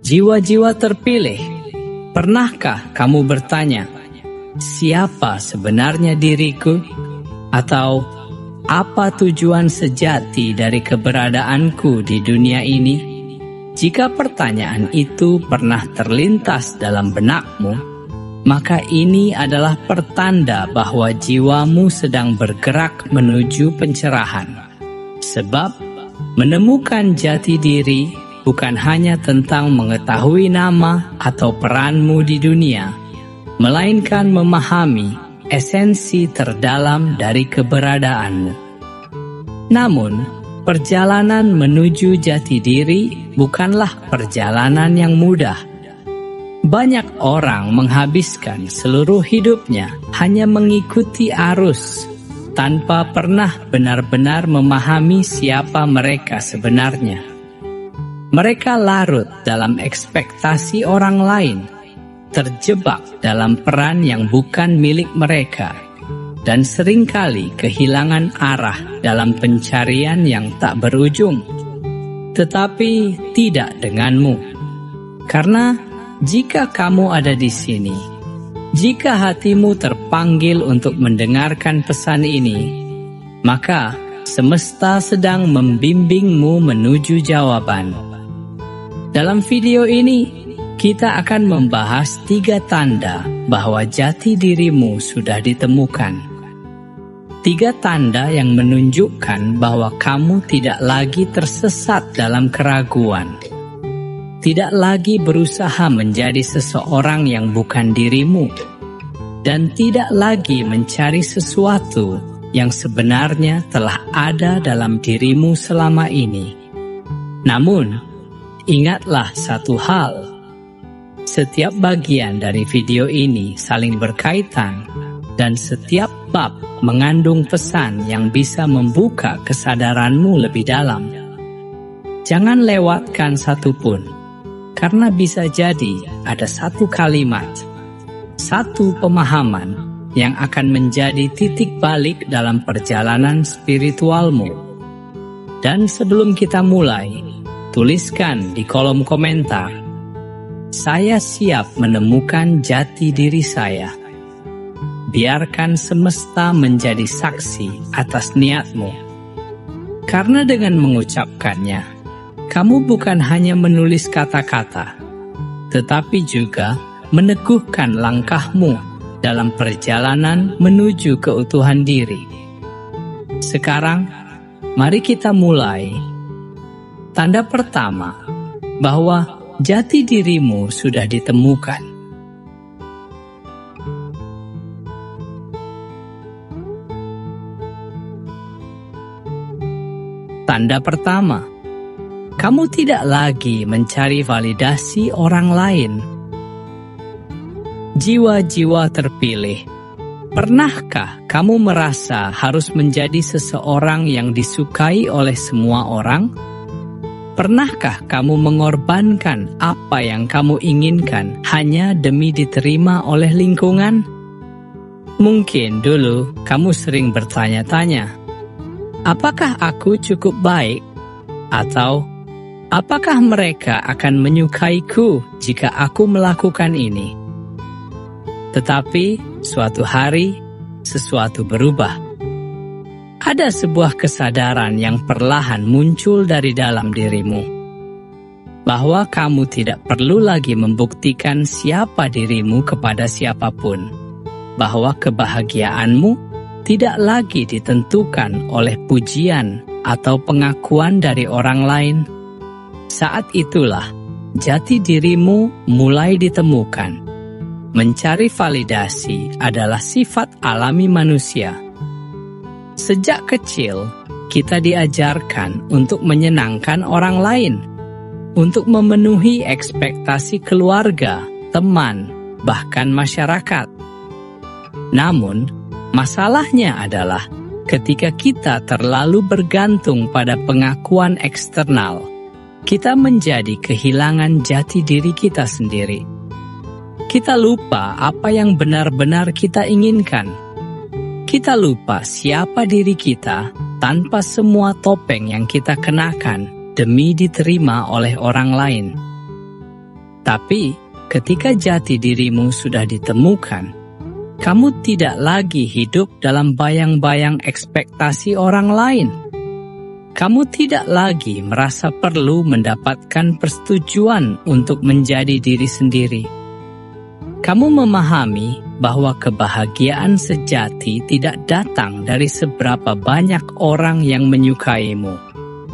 Jiwa-jiwa terpilih, pernahkah kamu bertanya, siapa sebenarnya diriku? Atau apa tujuan sejati dari keberadaanku di dunia ini? Jika pertanyaan itu pernah terlintas dalam benakmu, maka ini adalah pertanda bahwa jiwamu sedang bergerak menuju pencerahan. Sebab menemukan jati diri bukan hanya tentang mengetahui nama atau peranmu di dunia, melainkan memahami esensi terdalam dari keberadaanmu. Namun, perjalanan menuju jati diri bukanlah perjalanan yang mudah. Banyak orang menghabiskan seluruh hidupnya hanya mengikuti arus, tanpa pernah benar-benar memahami siapa mereka sebenarnya. Mereka larut dalam ekspektasi orang lain, terjebak dalam peran yang bukan milik mereka, dan seringkali kehilangan arah dalam pencarian yang tak berujung. Tetapi tidak denganmu, karena jika kamu ada di sini, jika hatimu terpanggil untuk mendengarkan pesan ini, maka semesta sedang membimbingmu menuju jawaban. Dalam video ini, kita akan membahas 3 tanda bahwa jati dirimu sudah ditemukan. 3 tanda yang menunjukkan bahwa kamu tidak lagi tersesat dalam keraguan. Tidak lagi berusaha menjadi seseorang yang bukan dirimu. Dan tidak lagi mencari sesuatu yang sebenarnya telah ada dalam dirimu selama ini. Namun, ingatlah satu hal, setiap bagian dari video ini saling berkaitan dan setiap bab mengandung pesan yang bisa membuka kesadaranmu lebih dalam. Jangan lewatkan satupun, karena bisa jadi ada satu kalimat, satu pemahaman yang akan menjadi titik balik dalam perjalanan spiritualmu. Dan sebelum kita mulai, tuliskan di kolom komentar, saya siap menemukan jati diri saya. Biarkan semesta menjadi saksi atas niatmu. Karena dengan mengucapkannya, kamu bukan hanya menulis kata-kata, tetapi juga meneguhkan langkahmu dalam perjalanan menuju keutuhan diri. Sekarang, mari kita mulai. Tanda pertama, bahwa jati dirimu sudah ditemukan. Tanda pertama, kamu tidak lagi mencari validasi orang lain. Jiwa-jiwa terpilih, pernahkah kamu merasa harus menjadi seseorang yang disukai oleh semua orang? Pernahkah kamu mengorbankan apa yang kamu inginkan hanya demi diterima oleh lingkungan? Mungkin dulu kamu sering bertanya-tanya, apakah aku cukup baik? Atau, apakah mereka akan menyukaiku jika aku melakukan ini? Tetapi, suatu hari, sesuatu berubah. Ada sebuah kesadaran yang perlahan muncul dari dalam dirimu, bahwa kamu tidak perlu lagi membuktikan siapa dirimu kepada siapapun, bahwa kebahagiaanmu tidak lagi ditentukan oleh pujian atau pengakuan dari orang lain. Saat itulah jati dirimu mulai ditemukan. Mencari validasi adalah sifat alami manusia. Sejak kecil, kita diajarkan untuk menyenangkan orang lain, untuk memenuhi ekspektasi keluarga, teman, bahkan masyarakat. Namun, masalahnya adalah ketika kita terlalu bergantung pada pengakuan eksternal, kita menjadi kehilangan jati diri kita sendiri. Kita lupa apa yang benar-benar kita inginkan. Kita lupa siapa diri kita tanpa semua topeng yang kita kenakan demi diterima oleh orang lain. Tapi ketika jati dirimu sudah ditemukan, kamu tidak lagi hidup dalam bayang-bayang ekspektasi orang lain. Kamu tidak lagi merasa perlu mendapatkan persetujuan untuk menjadi diri sendiri. Kamu memahami bahwa kebahagiaan sejati tidak datang dari seberapa banyak orang yang menyukaimu,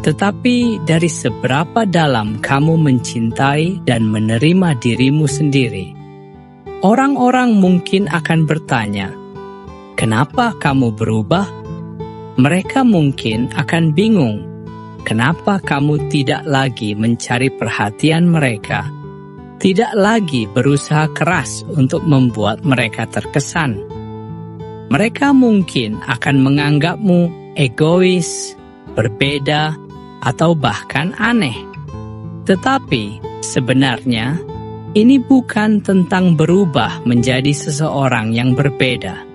tetapi dari seberapa dalam kamu mencintai dan menerima dirimu sendiri. Orang-orang mungkin akan bertanya, "Kenapa kamu berubah?" Mereka mungkin akan bingung, kenapa kamu tidak lagi mencari perhatian mereka, tidak lagi berusaha keras untuk membuat mereka terkesan. Mereka mungkin akan menganggapmu egois, berbeda, atau bahkan aneh. Tetapi sebenarnya, ini bukan tentang berubah menjadi seseorang yang berbeda.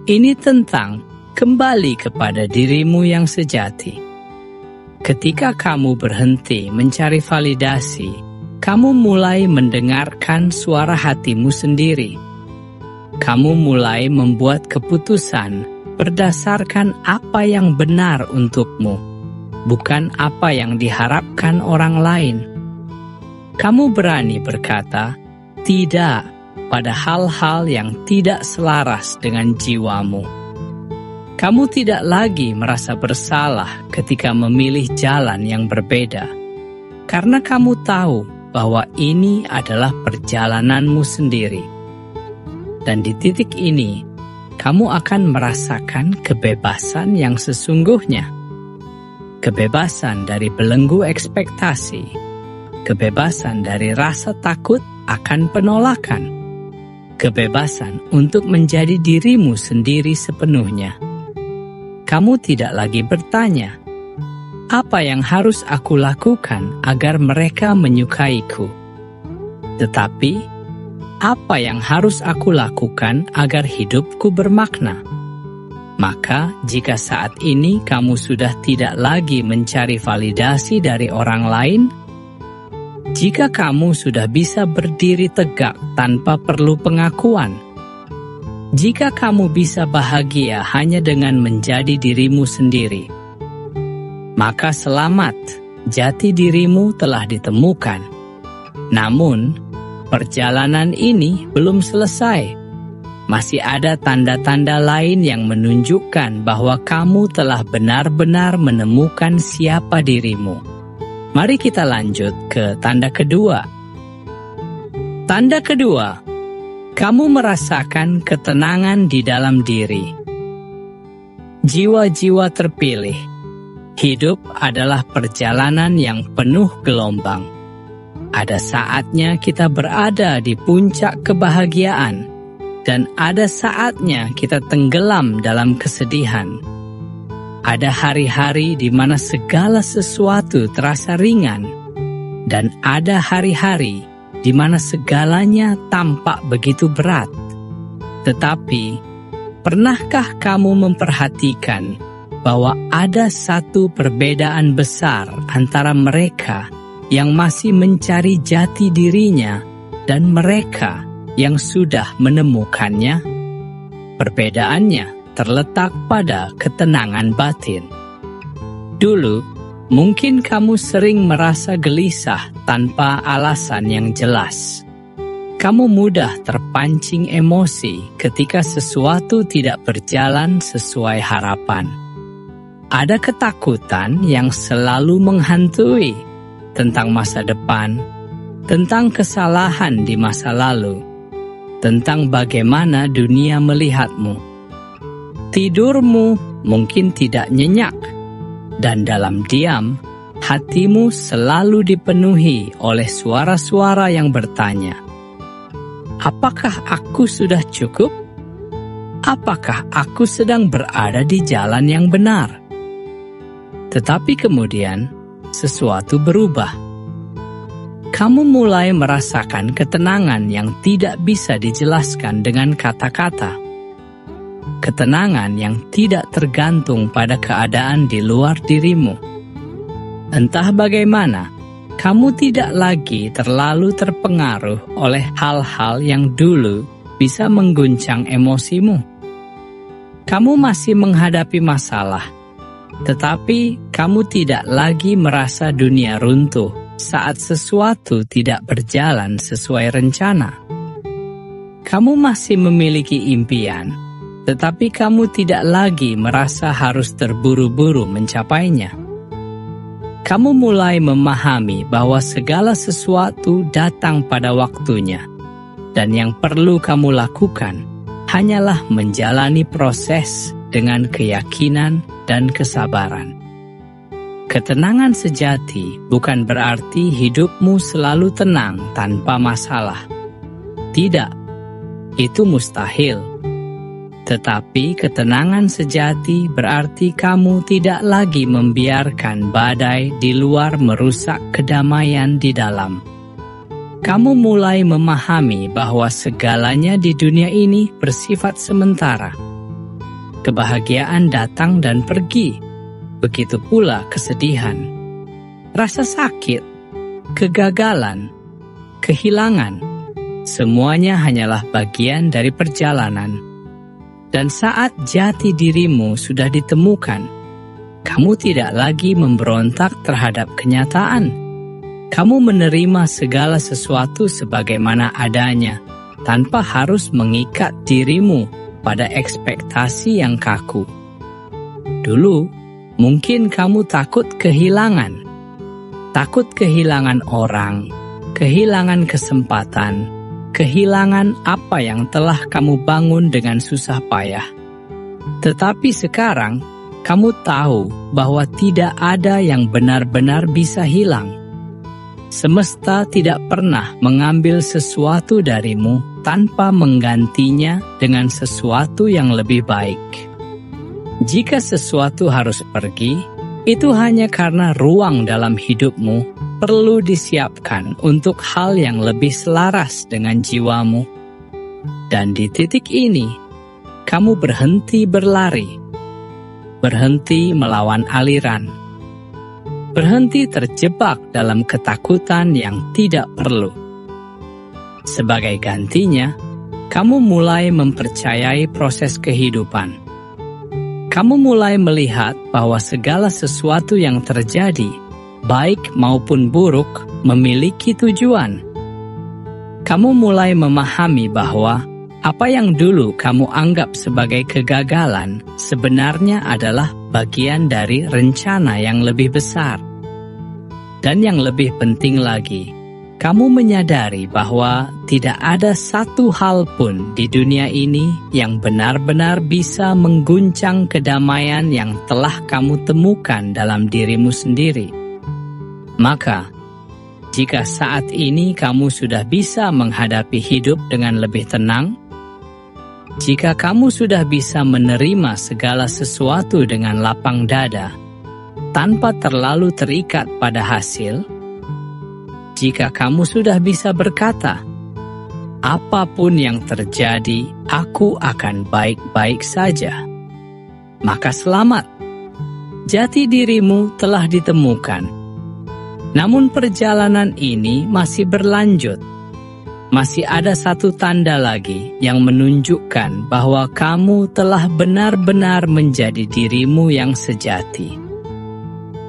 Ini tentang kembali kepada dirimu yang sejati. Ketika kamu berhenti mencari validasi, kamu mulai mendengarkan suara hatimu sendiri. Kamu mulai membuat keputusan berdasarkan apa yang benar untukmu, bukan apa yang diharapkan orang lain. Kamu berani berkata tidak pada hal-hal yang tidak selaras dengan jiwamu. Kamu tidak lagi merasa bersalah ketika memilih jalan yang berbeda, karena kamu tahu bahwa ini adalah perjalananmu sendiri. Dan di titik ini, kamu akan merasakan kebebasan yang sesungguhnya. Kebebasan dari belenggu ekspektasi, kebebasan dari rasa takut akan penolakan, kebebasan untuk menjadi dirimu sendiri sepenuhnya. Kamu tidak lagi bertanya, apa yang harus aku lakukan agar mereka menyukaiku? Tetapi, apa yang harus aku lakukan agar hidupku bermakna? Maka, jika saat ini kamu sudah tidak lagi mencari validasi dari orang lain, jika kamu sudah bisa berdiri tegak tanpa perlu pengakuan, jika kamu bisa bahagia hanya dengan menjadi dirimu sendiri, maka selamat, jati dirimu telah ditemukan. Namun, perjalanan ini belum selesai. Masih ada tanda-tanda lain yang menunjukkan bahwa kamu telah benar-benar menemukan siapa dirimu. Mari kita lanjut ke tanda kedua. Tanda kedua, kamu merasakan ketenangan di dalam diri. Jiwa-jiwa terpilih. Hidup adalah perjalanan yang penuh gelombang. Ada saatnya kita berada di puncak kebahagiaan, dan ada saatnya kita tenggelam dalam kesedihan. Ada hari-hari di mana segala sesuatu terasa ringan, dan ada hari-hari di mana segalanya tampak begitu berat. Tetapi, pernahkah kamu memperhatikan bahwa ada satu perbedaan besar antara mereka yang masih mencari jati dirinya dan mereka yang sudah menemukannya? Perbedaannya terletak pada ketenangan batin. Dulu, mungkin kamu sering merasa gelisah tanpa alasan yang jelas. Kamu mudah terpancing emosi ketika sesuatu tidak berjalan sesuai harapan. Ada ketakutan yang selalu menghantui tentang masa depan, tentang kesalahan di masa lalu, tentang bagaimana dunia melihatmu. Tidurmu mungkin tidak nyenyak, dan dalam diam, hatimu selalu dipenuhi oleh suara-suara yang bertanya, apakah aku sudah cukup? Apakah aku sedang berada di jalan yang benar? Tetapi kemudian, sesuatu berubah. Kamu mulai merasakan ketenangan yang tidak bisa dijelaskan dengan kata-kata. Ketenangan yang tidak tergantung pada keadaan di luar dirimu. Entah bagaimana, kamu tidak lagi terlalu terpengaruh oleh hal-hal yang dulu bisa mengguncang emosimu. Kamu masih menghadapi masalah, tetapi kamu tidak lagi merasa dunia runtuh saat sesuatu tidak berjalan sesuai rencana. Kamu masih memiliki impian, tetapi kamu tidak lagi merasa harus terburu-buru mencapainya. Kamu mulai memahami bahwa segala sesuatu datang pada waktunya, dan yang perlu kamu lakukan hanyalah menjalani proses dengan keyakinan dan kesabaran. Ketenangan sejati bukan berarti hidupmu selalu tenang tanpa masalah. Tidak, itu mustahil. Tetapi ketenangan sejati berarti kamu tidak lagi membiarkan badai di luar merusak kedamaian di dalam. Kamu mulai memahami bahwa segalanya di dunia ini bersifat sementara. Kebahagiaan datang dan pergi, begitu pula kesedihan, rasa sakit, kegagalan, kehilangan. Semuanya hanyalah bagian dari perjalanan. Dan saat jati dirimu sudah ditemukan, kamu tidak lagi memberontak terhadap kenyataan. Kamu menerima segala sesuatu sebagaimana adanya, tanpa harus mengikat dirimu pada ekspektasi yang kaku. Dulu, mungkin kamu takut kehilangan orang, kehilangan kesempatan, kehilangan apa yang telah kamu bangun dengan susah payah. Tetapi sekarang, kamu tahu bahwa tidak ada yang benar-benar bisa hilang. Semesta tidak pernah mengambil sesuatu darimu tanpa menggantinya dengan sesuatu yang lebih baik. Jika sesuatu harus pergi, itu hanya karena ruang dalam hidupmu perlu disiapkan untuk hal yang lebih selaras dengan jiwamu. Dan di titik ini, kamu berhenti berlari, berhenti melawan aliran, berhenti terjebak dalam ketakutan yang tidak perlu. Sebagai gantinya, kamu mulai mempercayai proses kehidupan. Kamu mulai melihat bahwa segala sesuatu yang terjadi, baik maupun buruk, memiliki tujuan. Kamu mulai memahami bahwa apa yang dulu kamu anggap sebagai kegagalan sebenarnya adalah bagian dari rencana yang lebih besar. Dan yang lebih penting lagi, kamu menyadari bahwa tidak ada satu hal pun di dunia ini yang benar-benar bisa mengguncang kedamaian yang telah kamu temukan dalam dirimu sendiri. Maka, jika saat ini kamu sudah bisa menghadapi hidup dengan lebih tenang, jika kamu sudah bisa menerima segala sesuatu dengan lapang dada, tanpa terlalu terikat pada hasil, jika kamu sudah bisa berkata, apapun yang terjadi, aku akan baik-baik saja, maka selamat. Jati dirimu telah ditemukan. Namun perjalanan ini masih berlanjut. Masih ada satu tanda lagi yang menunjukkan bahwa kamu telah benar-benar menjadi dirimu yang sejati.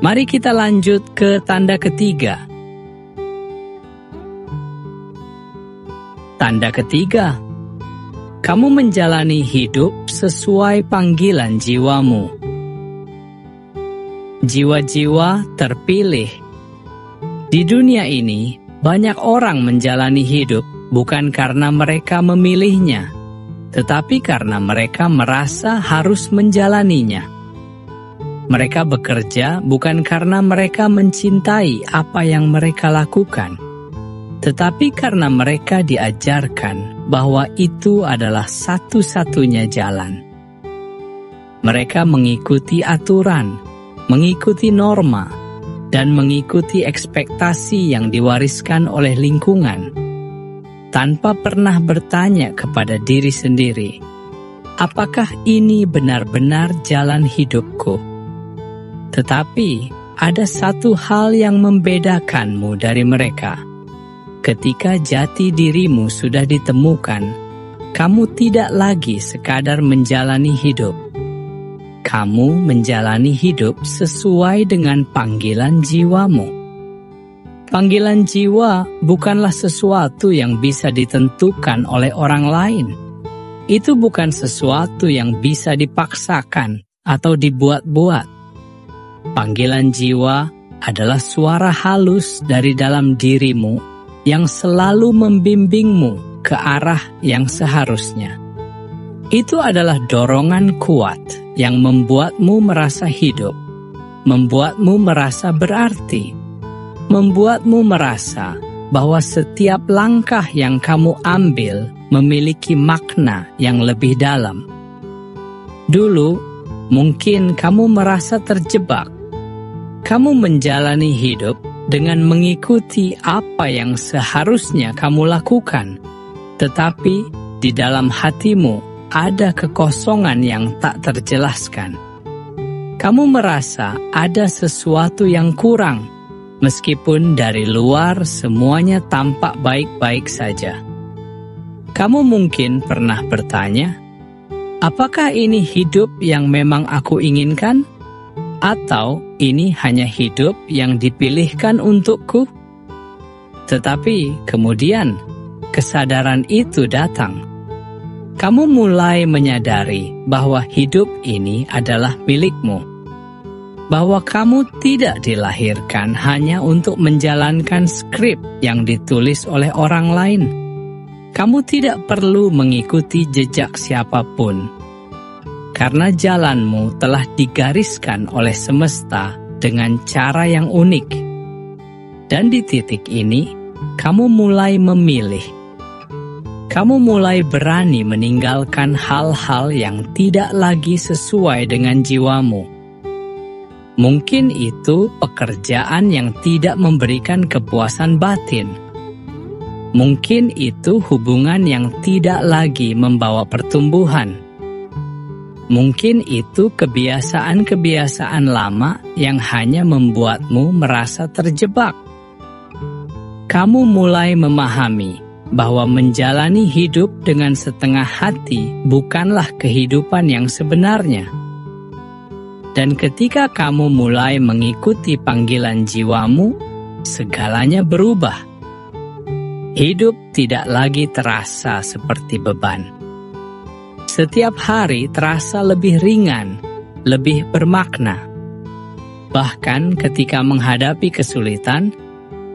Mari kita lanjut ke tanda ketiga. Tanda ketiga, kamu menjalani hidup sesuai panggilan jiwamu. Jiwa-jiwa terpilih. Di dunia ini, banyak orang menjalani hidup bukan karena mereka memilihnya, tetapi karena mereka merasa harus menjalaninya. Mereka bekerja bukan karena mereka mencintai apa yang mereka lakukan, tetapi karena mereka diajarkan bahwa itu adalah satu-satunya jalan. Mereka mengikuti aturan, mengikuti norma, dan mengikuti ekspektasi yang diwariskan oleh lingkungan, tanpa pernah bertanya kepada diri sendiri, apakah ini benar-benar jalan hidupku? Tetapi, ada satu hal yang membedakanmu dari mereka. Ketika jati dirimu sudah ditemukan, kamu tidak lagi sekadar menjalani hidup. Kamu menjalani hidup sesuai dengan panggilan jiwamu. Panggilan jiwa bukanlah sesuatu yang bisa ditentukan oleh orang lain. Itu bukan sesuatu yang bisa dipaksakan atau dibuat-buat. Panggilan jiwa adalah suara halus dari dalam dirimu yang selalu membimbingmu ke arah yang seharusnya. Itu adalah dorongan kuat yang membuatmu merasa hidup, membuatmu merasa berarti, membuatmu merasa bahwa setiap langkah yang kamu ambil memiliki makna yang lebih dalam. Dulu, mungkin kamu merasa terjebak. Kamu menjalani hidup dengan mengikuti apa yang seharusnya kamu lakukan, tetapi di dalam hatimu ada kekosongan yang tak terjelaskan. Kamu merasa ada sesuatu yang kurang, meskipun dari luar semuanya tampak baik-baik saja. Kamu mungkin pernah bertanya, apakah ini hidup yang memang aku inginkan? Atau ini hanya hidup yang dipilihkan untukku? Tetapi kemudian, kesadaran itu datang. Kamu mulai menyadari bahwa hidup ini adalah milikmu. Bahwa kamu tidak dilahirkan hanya untuk menjalankan skrip yang ditulis oleh orang lain. Kamu tidak perlu mengikuti jejak siapapun, karena jalanmu telah digariskan oleh semesta dengan cara yang unik. Dan di titik ini, kamu mulai memilih. Kamu mulai berani meninggalkan hal-hal yang tidak lagi sesuai dengan jiwamu. Mungkin itu pekerjaan yang tidak memberikan kepuasan batin. Mungkin itu hubungan yang tidak lagi membawa pertumbuhan. Mungkin itu kebiasaan-kebiasaan lama yang hanya membuatmu merasa terjebak. Kamu mulai memahami bahwa menjalani hidup dengan setengah hati bukanlah kehidupan yang sebenarnya. Dan ketika kamu mulai mengikuti panggilan jiwamu, segalanya berubah. Hidup tidak lagi terasa seperti beban. Setiap hari terasa lebih ringan, lebih bermakna. Bahkan ketika menghadapi kesulitan,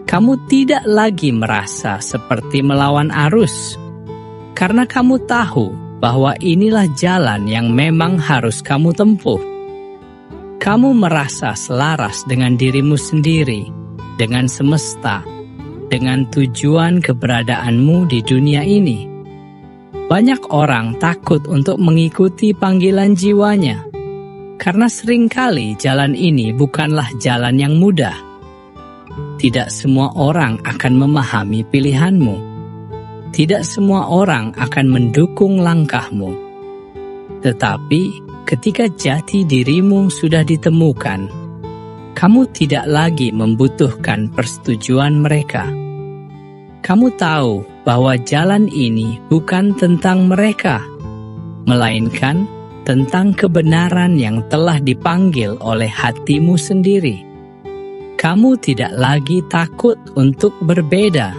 kamu tidak lagi merasa seperti melawan arus. Karena kamu tahu bahwa inilah jalan yang memang harus kamu tempuh. Kamu merasa selaras dengan dirimu sendiri, dengan semesta, dengan tujuan keberadaanmu di dunia ini. Banyak orang takut untuk mengikuti panggilan jiwanya, karena seringkali jalan ini bukanlah jalan yang mudah. Tidak semua orang akan memahami pilihanmu. Tidak semua orang akan mendukung langkahmu. Tetapi ketika jati dirimu sudah ditemukan, kamu tidak lagi membutuhkan persetujuan mereka. Kamu tahu bahwa jalan ini bukan tentang mereka, melainkan tentang kebenaran yang telah dipanggil oleh hatimu sendiri. Kamu tidak lagi takut untuk berbeda.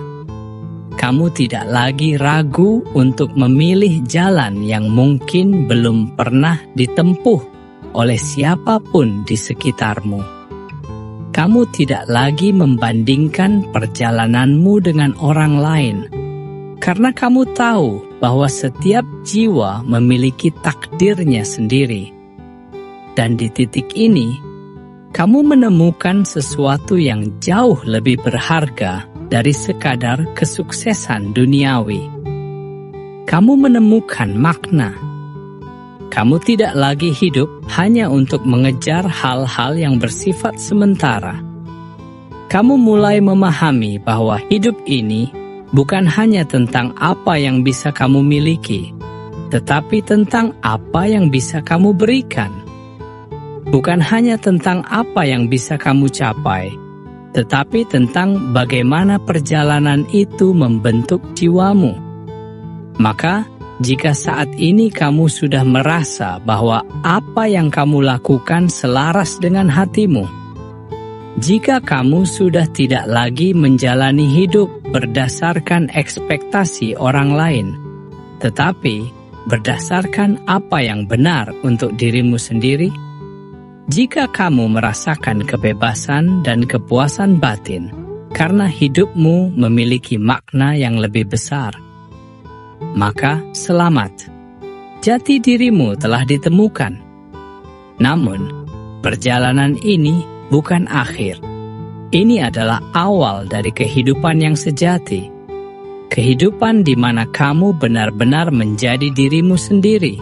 Kamu tidak lagi ragu untuk memilih jalan yang mungkin belum pernah ditempuh oleh siapapun di sekitarmu. Kamu tidak lagi membandingkan perjalananmu dengan orang lain, karena kamu tahu bahwa setiap jiwa memiliki takdirnya sendiri. Dan di titik ini, kamu menemukan sesuatu yang jauh lebih berharga dari sekadar kesuksesan duniawi. Kamu menemukan makna. Kamu tidak lagi hidup hanya untuk mengejar hal-hal yang bersifat sementara. Kamu mulai memahami bahwa hidup ini bukan hanya tentang apa yang bisa kamu miliki, tetapi tentang apa yang bisa kamu berikan. bukan hanya tentang apa yang bisa kamu capai, tetapi tentang bagaimana perjalanan itu membentuk jiwamu. Maka, jika saat ini kamu sudah merasa bahwa apa yang kamu lakukan selaras dengan hatimu, jika kamu sudah tidak lagi menjalani hidup berdasarkan ekspektasi orang lain, tetapi berdasarkan apa yang benar untuk dirimu sendiri, jika kamu merasakan kebebasan dan kepuasan batin karena hidupmu memiliki makna yang lebih besar, maka selamat, jati dirimu telah ditemukan. Namun, perjalanan ini bukan akhir. Ini adalah awal dari kehidupan yang sejati. Kehidupan di mana kamu benar-benar menjadi dirimu sendiri,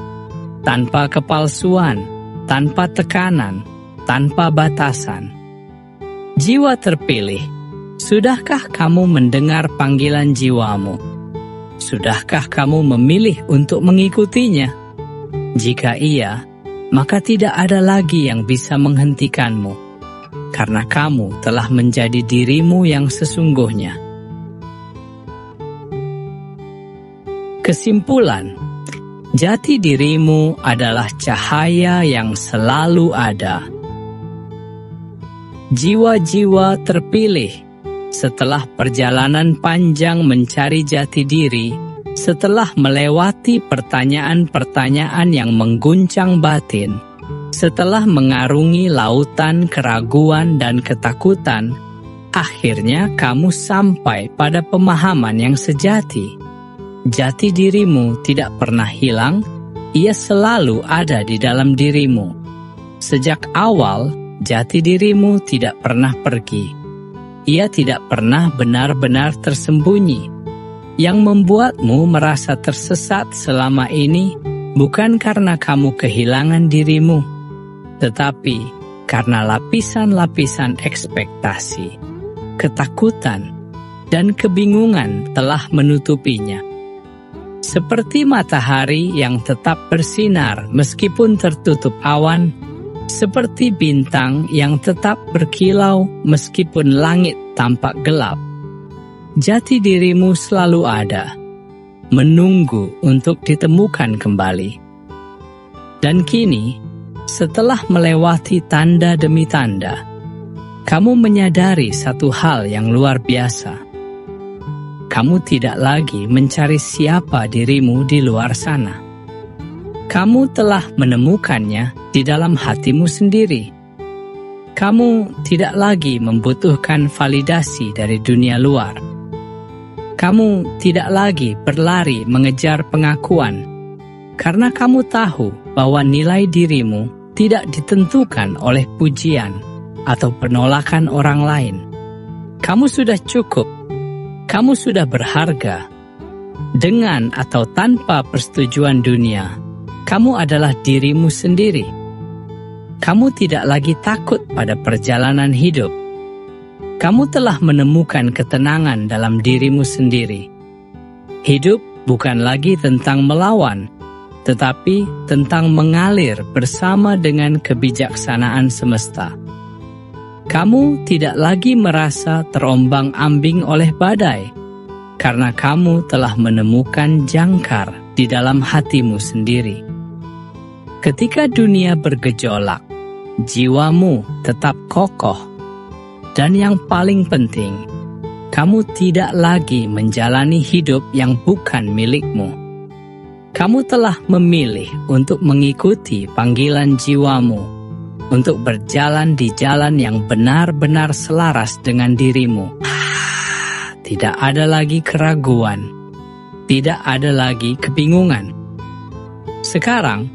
tanpa kepalsuan, tanpa tekanan, tanpa batasan. Jiwa terpilih, sudahkah kamu mendengar panggilan jiwamu? Sudahkah kamu memilih untuk mengikutinya? Jika iya, maka tidak ada lagi yang bisa menghentikanmu, karena kamu telah menjadi dirimu yang sesungguhnya. Kesimpulan, jati dirimu adalah cahaya yang selalu ada. Jiwa-jiwa terpilih setelah perjalanan panjang mencari jati diri, setelah melewati pertanyaan-pertanyaan yang mengguncang batin, setelah mengarungi lautan keraguan dan ketakutan, akhirnya kamu sampai pada pemahaman yang sejati. Jati dirimu tidak pernah hilang, ia selalu ada di dalam dirimu. Sejak awal, jati dirimu tidak pernah pergi. Ia tidak pernah benar-benar tersembunyi. Yang membuatmu merasa tersesat selama ini bukan karena kamu kehilangan dirimu, tetapi karena lapisan-lapisan ekspektasi, ketakutan, dan kebingungan telah menutupinya. Seperti matahari yang tetap bersinar meskipun tertutup awan, seperti bintang yang tetap berkilau meskipun langit tampak gelap. Jati dirimu selalu ada, menunggu untuk ditemukan kembali. Dan kini, setelah melewati tanda demi tanda, kamu menyadari satu hal yang luar biasa. Kamu tidak lagi mencari siapa dirimu di luar sana. Kamu telah menemukannya di dalam hatimu sendiri. Kamu tidak lagi membutuhkan validasi dari dunia luar. Kamu tidak lagi berlari mengejar pengakuan, karena kamu tahu bahwa nilai dirimu tidak ditentukan oleh pujian atau penolakan orang lain. Kamu sudah cukup, kamu sudah berharga. Dengan atau tanpa persetujuan dunia, kamu adalah dirimu sendiri. Kamu tidak lagi takut pada perjalanan hidup. Kamu telah menemukan ketenangan dalam dirimu sendiri. Hidup bukan lagi tentang melawan, tetapi tentang mengalir bersama dengan kebijaksanaan semesta. Kamu tidak lagi merasa terombang-ambing oleh badai, karena kamu telah menemukan jangkar di dalam hatimu sendiri. Ketika dunia bergejolak, jiwamu tetap kokoh. Dan yang paling penting, kamu tidak lagi menjalani hidup yang bukan milikmu. Kamu telah memilih untuk mengikuti panggilan jiwamu, untuk berjalan di jalan yang benar-benar selaras dengan dirimu. Tidak ada lagi keraguan, tidak ada lagi kebingungan. Sekarang,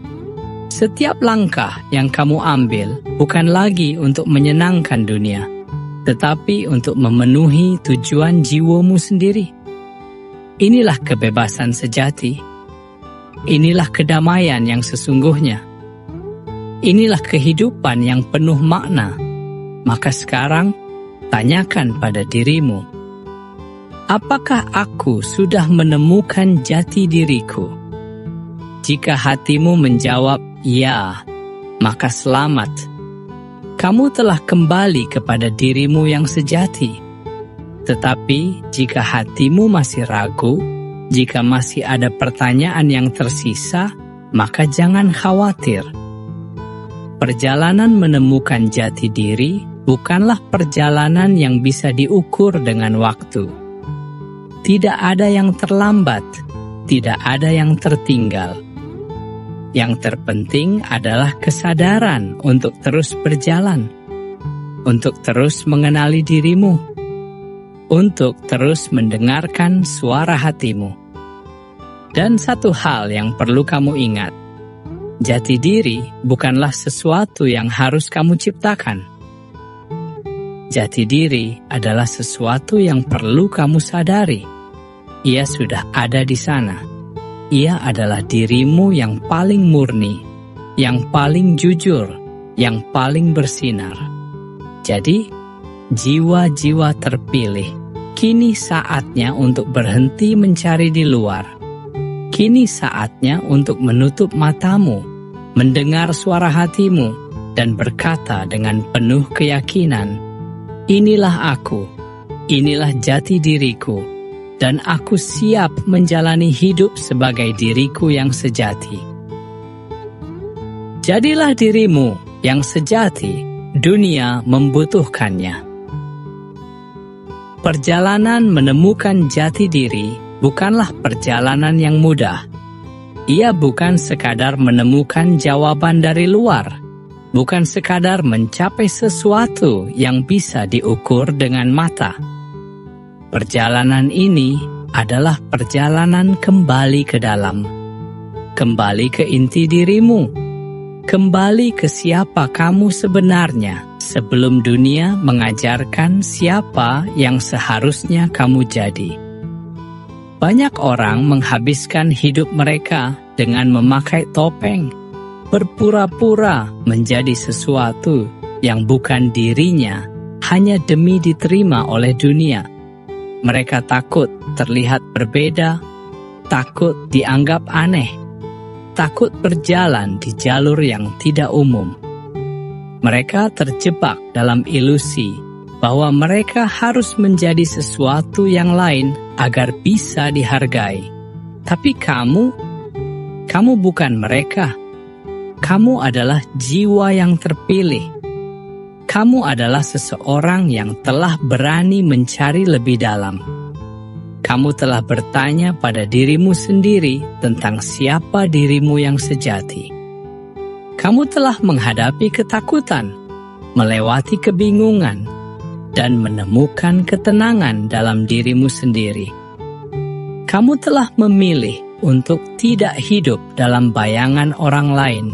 setiap langkah yang kamu ambil bukan lagi untuk menyenangkan dunia, tetapi untuk memenuhi tujuan jiwamu sendiri. Inilah kebebasan sejati. Inilah kedamaian yang sesungguhnya. Inilah kehidupan yang penuh makna. Maka sekarang, tanyakan pada dirimu, apakah aku sudah menemukan jati diriku? Jika hatimu menjawab ya, maka selamat, kamu telah kembali kepada dirimu yang sejati. Tetapi jika hatimu masih ragu, jika masih ada pertanyaan yang tersisa, maka jangan khawatir. Perjalanan menemukan jati diri bukanlah perjalanan yang bisa diukur dengan waktu. Tidak ada yang terlambat, tidak ada yang tertinggal. Yang terpenting adalah kesadaran untuk terus berjalan, untuk terus mengenali dirimu, untuk terus mendengarkan suara hatimu. Dan satu hal yang perlu kamu ingat, jati diri bukanlah sesuatu yang harus kamu ciptakan. Jati diri adalah sesuatu yang perlu kamu sadari. Ia sudah ada di sana. Ia adalah dirimu yang paling murni, yang paling jujur, yang paling bersinar. Jadi, jiwa-jiwa terpilih, kini saatnya untuk berhenti mencari di luar. Kini saatnya untuk menutup matamu, mendengar suara hatimu, dan berkata dengan penuh keyakinan, "Inilah aku, inilah jati diriku, dan aku siap menjalani hidup sebagai diriku yang sejati." Jadilah dirimu yang sejati, dunia membutuhkannya. Perjalanan menemukan jati diri bukanlah perjalanan yang mudah. Ia bukan sekadar menemukan jawaban dari luar, bukan sekadar mencapai sesuatu yang bisa diukur dengan mata. Perjalanan ini adalah perjalanan kembali ke dalam, kembali ke inti dirimu, kembali ke siapa kamu sebenarnya sebelum dunia mengajarkan siapa yang seharusnya kamu jadi. Banyak orang menghabiskan hidup mereka dengan memakai topeng, berpura-pura menjadi sesuatu yang bukan dirinya hanya demi diterima oleh dunia. Mereka takut terlihat berbeda, takut dianggap aneh, takut berjalan di jalur yang tidak umum. Mereka terjebak dalam ilusi bahwa mereka harus menjadi sesuatu yang lain agar bisa dihargai. Tapi kamu bukan mereka. Kamu adalah jiwa yang terpilih. Kamu adalah seseorang yang telah berani mencari lebih dalam. Kamu telah bertanya pada dirimu sendiri tentang siapa dirimu yang sejati. Kamu telah menghadapi ketakutan, melewati kebingungan, dan menemukan ketenangan dalam dirimu sendiri. Kamu telah memilih untuk tidak hidup dalam bayangan orang lain,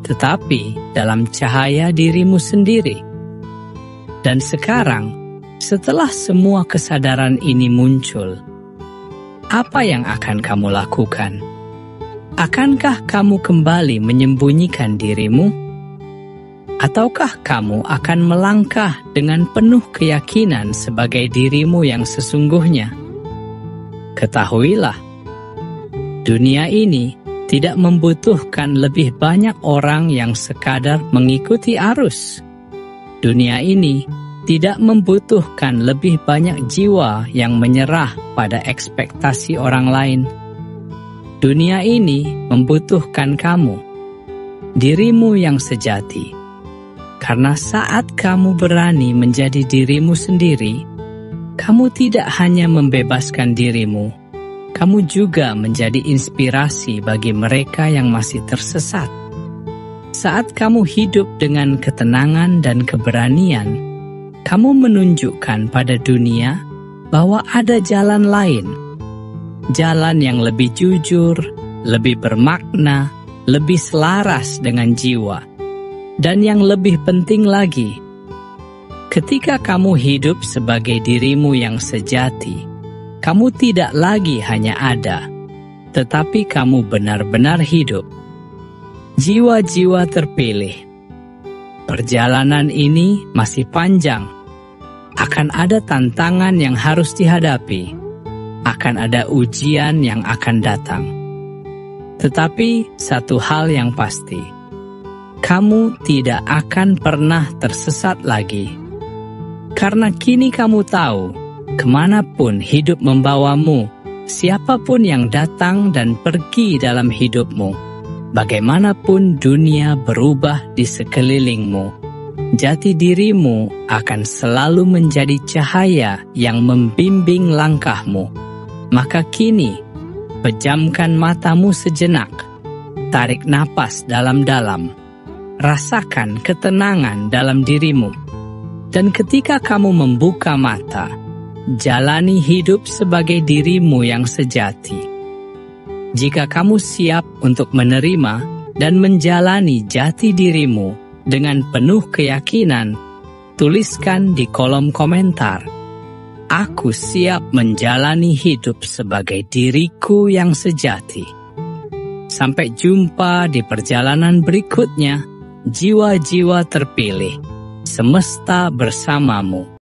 tetapi dalam cahaya dirimu sendiri. Dan sekarang, setelah semua kesadaran ini muncul, apa yang akan kamu lakukan? Akankah kamu kembali menyembunyikan dirimu? Ataukah kamu akan melangkah dengan penuh keyakinan sebagai dirimu yang sesungguhnya? Ketahuilah, dunia ini tidak membutuhkan lebih banyak orang yang sekadar mengikuti arus. Dunia ini tidak membutuhkan lebih banyak jiwa yang menyerah pada ekspektasi orang lain. Dunia ini membutuhkan kamu, dirimu yang sejati. Karena saat kamu berani menjadi dirimu sendiri, kamu tidak hanya membebaskan dirimu, kamu juga menjadi inspirasi bagi mereka yang masih tersesat. Saat kamu hidup dengan ketenangan dan keberanian, kamu menunjukkan pada dunia bahwa ada jalan lain. Jalan yang lebih jujur, lebih bermakna, lebih selaras dengan jiwa. Dan yang lebih penting lagi, ketika kamu hidup sebagai dirimu yang sejati, kamu tidak lagi hanya ada, tetapi kamu benar-benar hidup. Jiwa-jiwa terpilih. Perjalanan ini masih panjang. Akan ada tantangan yang harus dihadapi. Akan ada ujian yang akan datang. Tetapi satu hal yang pasti, kamu tidak akan pernah tersesat lagi. Karena kini kamu tahu, kemanapun hidup membawamu, siapapun yang datang dan pergi dalam hidupmu, bagaimanapun dunia berubah di sekelilingmu, jati dirimu akan selalu menjadi cahaya yang membimbing langkahmu. Maka kini, pejamkan matamu sejenak, tarik napas dalam-dalam, rasakan ketenangan dalam dirimu. Dan ketika kamu membuka mata, jalani hidup sebagai dirimu yang sejati. Jika kamu siap untuk menerima dan menjalani jati dirimu dengan penuh keyakinan, tuliskan di kolom komentar, "Aku siap menjalani hidup sebagai diriku yang sejati." Sampai jumpa di perjalanan berikutnya, jiwa-jiwa terpilih. Semesta bersamamu.